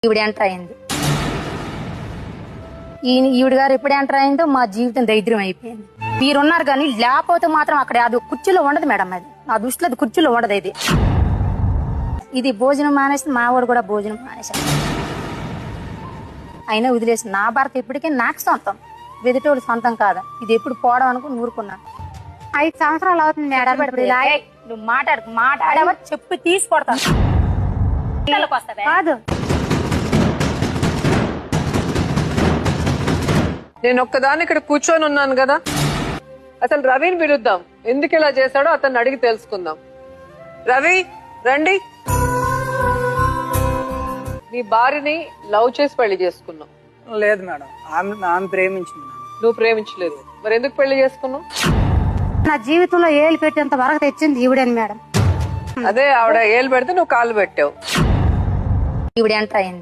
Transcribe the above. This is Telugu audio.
ఈవిడ ఎంటర్ అయింది. ఈవిడ గారు ఎప్పుడు ఎంటర్ అయిందో మా జీవితం దరిద్రం అయిపోయింది. మీరున్నారు కానీ లేకపోతే మాత్రం అక్కడ అది కుర్చీలో ఉండదు మేడం. అది నా దృష్టిలో అది కుర్చీలో ఉండదు. ఇది భోజనం మానేసి మా వాడు కూడా భోజనం మానేశాడు. అయినా వదిలేసి నా భర్త ఇప్పటికే నాకు సొంతం, వెదిటోడు సొంతం కాదు. ఇది ఎప్పుడు పోవడం అనుకుని ఊరుకున్నాను. 5 సంవత్సరాలు అవుతుంది మేడం. నువ్వు మాట్లాడవా చెప్పి తీసుకొడతాను. కాదు, నేను ఒక్కదాన్ని ఇక్కడ కూర్చొని ఉన్నాను కదా. అసలు రవిని పిలుద్దాం, ఎందుకు ఇలా చేశాడో అతన్ని అడిగి తెలుసుకుందాం. రవి రండి. నీ భార్యని లవ్ చేసి పెళ్లి చేసుకున్నావు? లేదు మేడం, ఆమె ప్రేమించింది. నువ్వు ప్రేమించలేదు, మరి ఎందుకు పెళ్లి చేసుకున్నావు? నా జీవితంలో ఏళ్ళు పెట్టేంత వరకు తెచ్చింది ఈవిడని మేడం. అదే ఆవిడ ఏలు పెడితే నువ్వు కాళ్ళు పెట్టావు. ఈవిడ ఎంటర్ అయింది.